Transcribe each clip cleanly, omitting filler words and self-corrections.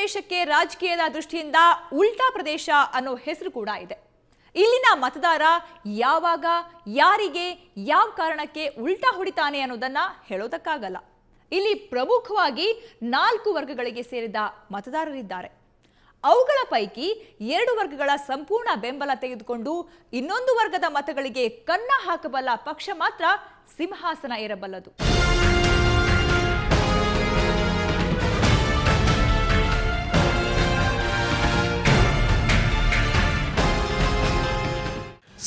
ಪ್ರದೇಶಕ್ಕೆ ರಾಜಕೀಯದ ದೃಷ್ಟಿಯಿಂದ ಉಲ್ಟಾ ಪ್ರದೇಶ ಅನ್ನೋ ಹೆಸರು ಕೂಡ ಇದೆ. ಇಲ್ಲಿನ ಮತದಾರ ಯಾವಾಗ ಯಾರಿಗೆ ಯಾವ ಕಾರಣಕ್ಕೆ ಉಲ್ಟಾ ಹೊಡಿತಾನೆ ಅನ್ನೋದನ್ನ ಹೇಳೋದಕ್ಕಾಗಲ್ಲ. ಇಲ್ಲಿ ಪ್ರಮುಖವಾಗಿ 4 ವರ್ಗಗಳಿಗೆ ಸೇರಿದ ಮತದಾರರಿದ್ದಾರೆ. ಅವುಗಳ ಪೈಕಿ 2 ವರ್ಗಗಳ ಸಂಪೂರ್ಣ ಬೆಂಬಲ ತೆಗೆದುಕೊಂಡು ಇನ್ನೊಂದು ವರ್ಗದ ಮತಗಳಿಗೆ ಕನ್ನ ಹಾಕಬಲ್ಲ ಪಕ್ಷ ಮಾತ್ರ ಸಿಂಹಾಸನ ಏರಬಲ್ಲದು.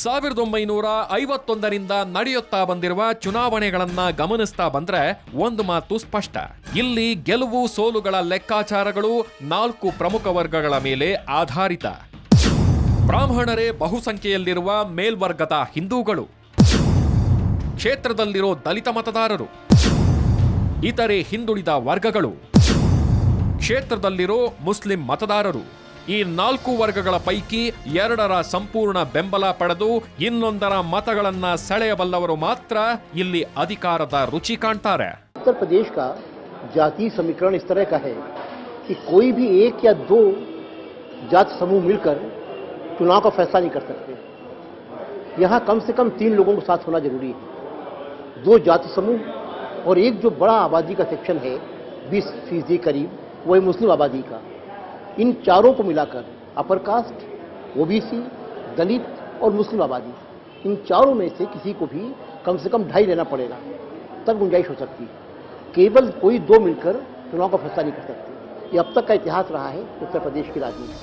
ಸಾವಿರದ 1951ರಿಂದ ನಡೆಯುತ್ತಾ ಬಂದಿರುವ ಚುನಾವಣೆಗಳನ್ನ ಗಮನಿಸ್ತಾ ಬಂದ್ರೆ ಒಂದು ಮಾತು ಸ್ಪಷ್ಟ. ಇಲ್ಲಿ ಗೆಲುವು ಸೋಲುಗಳ ಲೆಕ್ಕಾಚಾರಗಳು 4 ಪ್ರಮುಖ ವರ್ಗಗಳ ಮೇಲೆ ಆಧಾರಿತ. ಬ್ರಾಹ್ಮಣರೇ ಬಹುಸಂಖ್ಯೆಯಲ್ಲಿರುವ ಮೇಲ್ವರ್ಗದ ಹಿಂದೂಗಳು, ಕ್ಷೇತ್ರದಲ್ಲಿರೋ ದಲಿತ ಮತದಾರರು, ಇತರೆ ಹಿಂದುಳಿದ ವರ್ಗಗಳು, ಕ್ಷೇತ್ರದಲ್ಲಿರೋ ಮುಸ್ಲಿಂ ಮತದಾರರು. ಈ 4 ವರ್ಗಗಳ ಪೈಕಿ 2ರ ಸಂಪೂರ್ಣ ಬೆಂಬಲ ಪಡೆದು ಇನ್ನೊಂದರ ಮತಗಳನ್ನ ಸೆಳೆಯಬಲ್ಲವರು ಮಾತ್ರ ಇಲ್ಲಿ ಅಧಿಕಾರದ ರುಚಿ ಕಾಣ್ತಾರೆ. उत्तर प्रदेश का जाति समीकरण इस तरह का है कि कोई भी 1 या 2 जाति समूह मिलकर चुनाव का फैसला नहीं कर सकते. यहाँ कम से कम 3 लोगों को साथ होना जरूरी है. 2 जाति समूह और एक जो बड़ा आबादी का सेक्शन है 20% करीब, वही मुस्लिम आबादी का. इन चारों को मिलाकर अपर कास्ट, ओबीसी, दलित और मुस्लिम आबादी, इन चारों में से किसी को भी कम से कम 2.5 लेना पड़ेगा, तब गुंजाइश हो सकती है. केवल कोई 2 मिलकर चुनाव का फैसला नहीं कर सकते. ये अब तक का इतिहास रहा है उत्तर प्रदेश की राजनीति.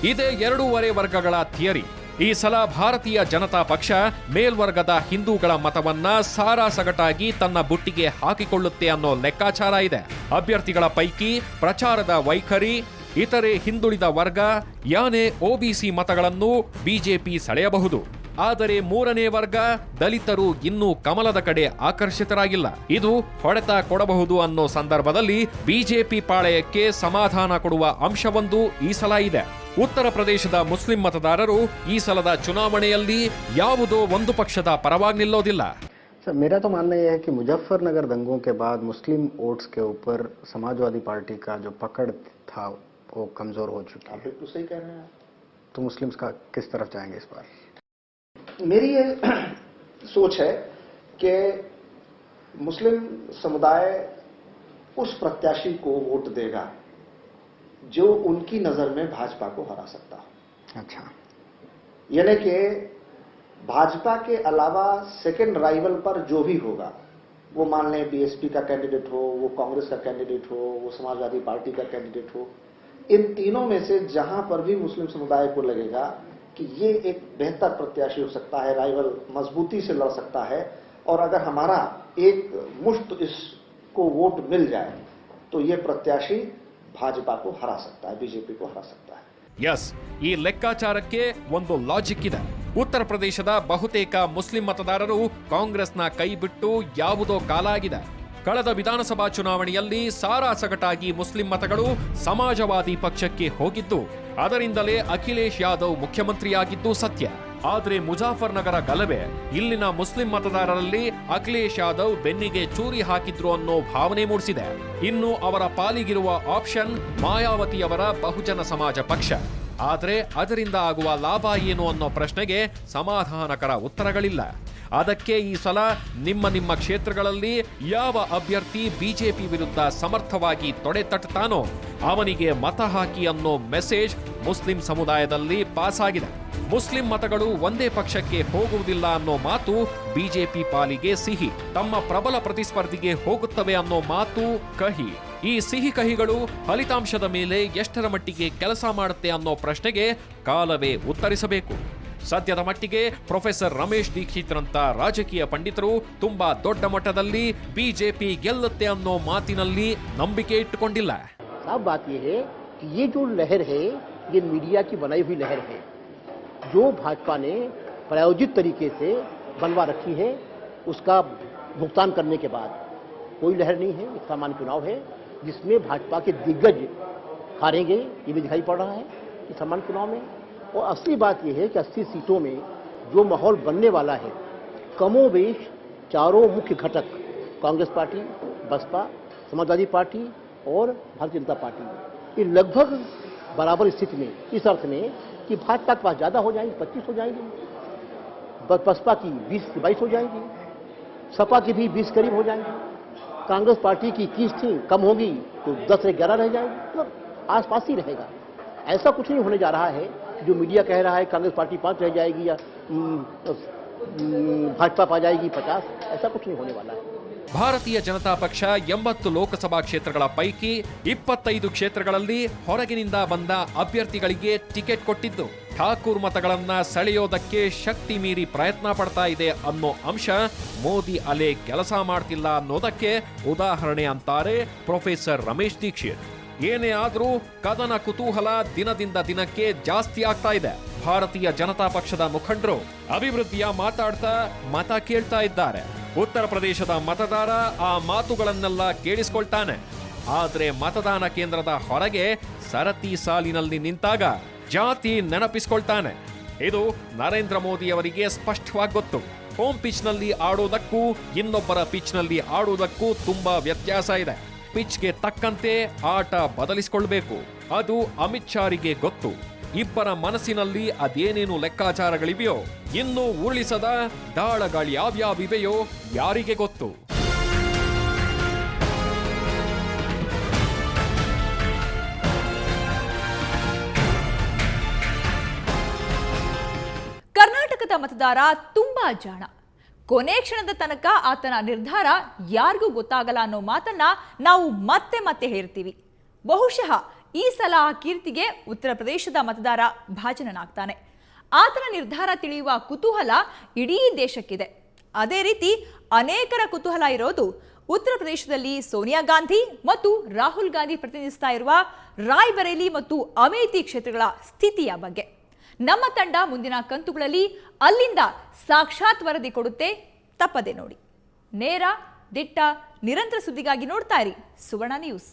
ಇದೇ 2.5 ವರ್ಗಗಳ ಥಿಯರಿ. ಈ ಸಲ ಭಾರತೀಯ ಜನತಾ ಪಕ್ಷ ಮೇಲ್ವರ್ಗದ ಹಿಂದೂಗಳ ಮತವನ್ನ ಸಾರಾಸಗಟಾಗಿ ತನ್ನ ಬುಟ್ಟಿಗೆ ಹಾಕಿಕೊಳ್ಳುತ್ತೆ ಅನ್ನೋ ಲೆಕ್ಕಾಚಾರ ಇದೆ. ಅಭ್ಯರ್ಥಿಗಳ ಪೈಕಿ ಪ್ರಚಾರದ ವೈಖರಿ, ಇತರೆ ಹಿಂದುಳಿದ ವರ್ಗ, ಯಾನೆ ಒಬಿಸಿ ಮತಗಳನ್ನು ಬಿಜೆಪಿ ಸೆಳೆಯಬಹುದು. ಆದರೆ 3ನೇ ವರ್ಗ ದಲಿತರು ಇನ್ನೂ ಕಮಲದ ಕಡೆ ಆಕರ್ಷಿತರಾಗಿಲ್ಲ. ಇದು ಹೊಡೆತ ಕೊಡಬಹುದು ಅನ್ನೋ ಸಂದರ್ಭದಲ್ಲಿ ಬಿಜೆಪಿ ಪಾಳೆಯಕ್ಕೆ ಸಮಾಧಾನ ಕೊಡುವ ಅಂಶವೊಂದು ಈ ಸಲ ಇದೆ. ಉತ್ತರ ಪ್ರದೇಶದ ಮುಸ್ಲಿಂ ಮತದಾರರು ಈ ಸಲದ ಚುನಾವಣೆಯಲ್ಲಿ ಯಾವುದೋ ಒಂದು ಪಕ್ಷದ ಪರವಾಗಿ ನಿಲ್ಲೋದಿಲ್ಲ. सर, मेरा तो मानना यह है कि मुजफ्फरनगर दंगों के बाद मुस्लिम वोट्स के ऊपर समाजवादी पार्टी का जो पकड़ था वो कमजोर हो चुकी है. आप बिल्कुल सही कह रहे हैं. तो मुस्लिम्स का किस तरफ जाएंगे इस बार? मेरी ये सोच है कि मुस्लिम समुदाय उस प्रत्याशी को वोट देगा जो उनकी नजर में भाजपा को हरा सकता है. अच्छा, यानी कि भाजपा के अलावा सेकंड राइवल पर जो भी होगा, वो मान लें बीएसपी का कैंडिडेट हो, वो कांग्रेस का कैंडिडेट हो, वो समाजवादी पार्टी का कैंडिडेट हो, इन तीनों में से जहां पर भी मुस्लिम समुदाय को लगेगा कि ये एक बेहतर प्रत्याशी हो सकता है, राइवल मजबूती से लड़ सकता है, और अगर हमारा एक मुश्त इसको वोट मिल जाए तो ये प्रत्याशी भाजपा को हरा सकता है, बीजेपी को हरा सकता है. ಎಸ್, ಈ ಲೆಕ್ಕಾಚಾರಕ್ಕೆ ಒಂದು ಲಾಜಿಕ್ ಇದೆ. ಉತ್ತರ ಪ್ರದೇಶದ ಬಹುತೇಕ ಮುಸ್ಲಿಂ ಮತದಾರರು ಕಾಂಗ್ರೆಸ್ನ ಕೈ ಬಿಟ್ಟು ಯಾವುದೋ ಕಾಲ ಆಗಿದೆ. ಕಳೆದ ವಿಧಾನಸಭಾ ಚುನಾವಣೆಯಲ್ಲಿ ಸಾರಾಸಗಟಾಗಿ ಮುಸ್ಲಿಂ ಮತಗಳು ಸಮಾಜವಾದಿ ಪಕ್ಷಕ್ಕೆ ಹೋಗಿದ್ದು, ಅದರಿಂದಲೇ ಅಖಿಲೇಶ್ ಯಾದವ್ ಮುಖ್ಯಮಂತ್ರಿಯಾಗಿದ್ದು ಸತ್ಯ. ಆದರೆ ಮುಜಾಫರ್ನಗರ ಗಲಭೆ ಇಲ್ಲಿನ ಮುಸ್ಲಿಂ ಮತದಾರರಲ್ಲಿ ಅಖಿಲೇಶ್ ಯಾದವ್ ಬೆನ್ನಿಗೆ ಚೂರಿ ಹಾಕಿದ್ರು ಅನ್ನೋ ಭಾವನೆ ಮೂಡಿಸಿದೆ. ಇನ್ನು ಅವರ ಪಾಲಿಗಿರುವ ಆಪ್ಷನ್ ಮಾಯಾವತಿಯವರ ಬಹುಜನ ಸಮಾಜ ಪಕ್ಷ. ಆದರೆ ಅದರಿಂದ ಆಗುವ ಲಾಭ ಏನು ಅನ್ನೋ ಪ್ರಶ್ನೆಗೆ ಸಮಾಧಾನಕರ ಉತ್ತರಗಳಿಲ್ಲ. ಅದಕ್ಕೆ ಈ ಸಲ ನಿಮ್ಮ ಕ್ಷೇತ್ರಗಳಲ್ಲಿ ಯಾವ ಅಭ್ಯರ್ಥಿ ಬಿಜೆಪಿ ವಿರುದ್ಧ ಸಮರ್ಥವಾಗಿ ತೊಡೆ ತಟ್ಟುತ್ತಾನೋ ಅವನಿಗೆ ಮತ ಹಾಕಿ ಅನ್ನೋ ಮೆಸೇಜ್ ಮುಸ್ಲಿಂ ಸಮುದಾಯದಲ್ಲಿ ಪಾಸ್ ಆಗಿದೆ. ಮುಸ್ಲಿಂ ಮತಗಳು ಒಂದೇ ಪಕ್ಷಕ್ಕೆ ಹೋಗುವುದಿಲ್ಲ ಅನ್ನೋ ಮಾತು ಬಿಜೆಪಿ ಪಾಲಿಗೆ ಸಿಹಿ, ತಮ್ಮ ಪ್ರಬಲ ಪ್ರತಿಸ್ಪರ್ಧಿಗೆ ಹೋಗುತ್ತವೆ ಅನ್ನೋ ಮಾತು ಕಹಿ. ಈ ಸಿಹಿ ಕಹಿಗಳು ಫಲಿತಾಂಶದ ಮೇಲೆ ಎಷ್ಟರ ಮಟ್ಟಿಗೆ ಕೆಲಸ ಮಾಡುತ್ತೆ ಅನ್ನೋ ಪ್ರಶ್ನೆಗೆ ಕಾಲವೇ ಉತ್ತರಿಸಬೇಕು. ಸದ್ಯದ ಮಟ್ಟಿಗೆ ಪ್ರೊಫೆಸರ್ ರಮೇಶ್ ದೀಕ್ಷಿತ್ರಂತ ರಾಜಕೀಯ ಪಂಡಿತರು ತುಂಬಾ ದೊಡ್ಡ ಮಟ್ಟದಲ್ಲಿ ಬಿಜೆಪಿ ಗೆಲ್ಲುತ್ತೆ ಅನ್ನೋ ಮಾತಿನಲ್ಲಿ ನಂಬಿಕೆ ಇಟ್ಟುಕೊಂಡಿಲ್ಲ. साफ बात यह है कि ये जो लहर है ये मीडिया की बनाई हुई लहर है, जो भाजपा ने प्रायोजित तरीके से बनवा रखी है. उसका भुगतान करने के बाद कोई लहर नहीं है. एक सामान्य चुनाव है जिसमें भाजपा के दिग्गज हारेंगे, ये भी दिखाई पड़ रहा है इस सामान्य चुनाव में. और असली बात यह है कि 80 सीटों में जो माहौल बनने वाला है, कमोबेश चारों मुख्य घटक कांग्रेस पार्टी, बसपा, समाजवादी पार्टी और भारतीय जनता पार्टी, ये लगभग बराबर स्थिति में, इस अर्थ में कि भाजपा के पास ज्यादा हो जाएंगे, 25 हो जाएंगे, बसपा की 20-22 हो जाएंगी, सपा की भी 20 करीब हो जाएंगी, कांग्रेस पार्टी की 21 थी, कम होगी तो 10 से 11 रह जाएगी, मतलब आसपास ही रहेगा। ऐसा कुछ नहीं होने जा रहा है जो मीडिया कह रहा है कांग्रेस पार्टी 5 रह जाएगी या भाजपा पा जाएगी 50, ऐसा कुछ नहीं होने वाला है। ಭಾರತೀಯ ಜನತಾ ಪಕ್ಷ 80 ಲೋಕಸಭಾ ಕ್ಷೇತ್ರಗಳ ಪೈಕಿ 25 ಕ್ಷೇತ್ರಗಳಲ್ಲಿ ಹೊರಗಿನಿಂದ ಬಂದ ಅಭ್ಯರ್ಥಿಗಳಿಗೆ ಟಿಕೆಟ್ ಕೊಟ್ಟಿದ್ದು ಠಾಕೂರ್ ಮತಗಳನ್ನ ಸೆಳೆಯೋದಕ್ಕೆ ಶಕ್ತಿ ಮೀರಿ ಪ್ರಯತ್ನ ಪಡ್ತಾ ಇದೆ ಅನ್ನೋ ಅಂಶ ಮೋದಿ ಅಲೆ ಕೆಲಸ ಮಾಡ್ತಿಲ್ಲ ಅನ್ನೋದಕ್ಕೆ ಉದಾಹರಣೆ ಅಂತಾರೆ ಪ್ರೊಫೆಸರ್ ರಮೇಶ್ ದೀಕ್ಷಿತ್. ಏನೇ ಆದ್ರೂ ಕದನ ಕುತೂಹಲ ದಿನದಿಂದ ದಿನಕ್ಕೆ ಜಾಸ್ತಿ ಆಗ್ತಾ ಇದೆ. ಭಾರತೀಯ ಜನತಾ ಪಕ್ಷದ ಮುಖಂಡರು ಅಭಿವೃದ್ಧಿಯ ಮಾತಾಡ್ತಾ ಮತ ಕೇಳ್ತಾ ಇದ್ದಾರೆ. ಉತ್ತರ ಪ್ರದೇಶದ ಮತದಾರ ಆ ಮಾತುಗಳನ್ನೆಲ್ಲ ಕೇಳಿಸ್ಕೊಳ್ತಾನೆ. ಆದ್ರೆ ಮತದಾನ ಕೇಂದ್ರದ ಹೊರಗೆ ಸರತಿ ಸಾಲಿನಲ್ಲಿ ನಿಂತಾಗ ಜಾತಿ ನೆನಪಿಸ್ಕೊಳ್ತಾನೆ. ಇದು ನರೇಂದ್ರ ಮೋದಿ ಅವರಿಗೆ ಸ್ಪಷ್ಟವಾಗಿ ಗೊತ್ತು. ಹೋಮ್ ಪಿಚ್ನಲ್ಲಿ ಆಡೋದಕ್ಕೂ ಇನ್ನೊಬ್ಬರ ಪಿಚ್ನಲ್ಲಿ ಆಡೋದಕ್ಕೂ ತುಂಬಾ ವ್ಯತ್ಯಾಸ ಇದೆ. ಪಿಚ್ಗೆ ತಕ್ಕಂತೆ ಆಟ ಬದಲಿಸಿಕೊಳ್ಬೇಕು. ಅದು ಅಮಿತ್ ಶಾರಿಗೆ ಗೊತ್ತು. ಇಬ್ಬರ ಮನಸ್ಸಿನಲ್ಲಿ ಅದೇನೇನು ಲೆಕ್ಕಾಚಾರಗಳಿವೆಯೋ, ಇನ್ನೂ ಉರುಳಿಸದ ದಾಳಗಳಾವ್ಯಾವಿವೆಯೋ ಯಾರಿಗೆ ಗೊತ್ತು. ಕರ್ನಾಟಕದ ಮತದಾರ ತುಂಬಾ ಜಾಣ. ಕೊನೆ ಕ್ಷಣದ ತನಕ ಆತನ ನಿರ್ಧಾರ ಯಾರಿಗೂ ಗೊತ್ತಾಗಲ್ಲ ಅನ್ನೋ ಮಾತನ್ನ ನಾವು ಮತ್ತೆ ಮತ್ತೆ ಹೇಳ್ತೀವಿ. ಬಹುಶಃ ಈ ಸಲ ಆ ಕೀರ್ತಿಗೆ ಉತ್ತರ ಪ್ರದೇಶದ ಮತದಾರ ಭಾಜನನಾಗ್ತಾನೆ. ಆತನ ನಿರ್ಧಾರ ತಿಳಿಯುವ ಕುತೂಹಲ ಇಡೀ ದೇಶಕ್ಕಿದೆ. ಅದೇ ರೀತಿ ಅನೇಕರ ಕುತೂಹಲ ಇರೋದು ಉತ್ತರ ಪ್ರದೇಶದಲ್ಲಿ ಸೋನಿಯಾ ಗಾಂಧಿ ಮತ್ತು ರಾಹುಲ್ ಗಾಂಧಿ ಪ್ರತಿನಿಧಿಸ್ತಾ ಇರುವ ರಾಯ್ಬರೇಲಿ ಮತ್ತು ಅಮೇಥಿ ಕ್ಷೇತ್ರಗಳ ಸ್ಥಿತಿಯ ಬಗ್ಗೆ. ನಮ್ಮ ತಂಡ ಮುಂದಿನ ಕಂತುಗಳಲ್ಲಿ ಅಲ್ಲಿಂದ ಸಾಕ್ಷಾತ್ ವರದಿ ಕೊಡುತ್ತೆ. ತಪ್ಪದೆ ನೋಡಿ. ನೇರ, ದಿಟ್ಟ, ನಿರಂತರ ಸುದ್ದಿಗಾಗಿ ನೋಡ್ತಾ ಇರಿ ಸುವರ್ಣ ನ್ಯೂಸ್.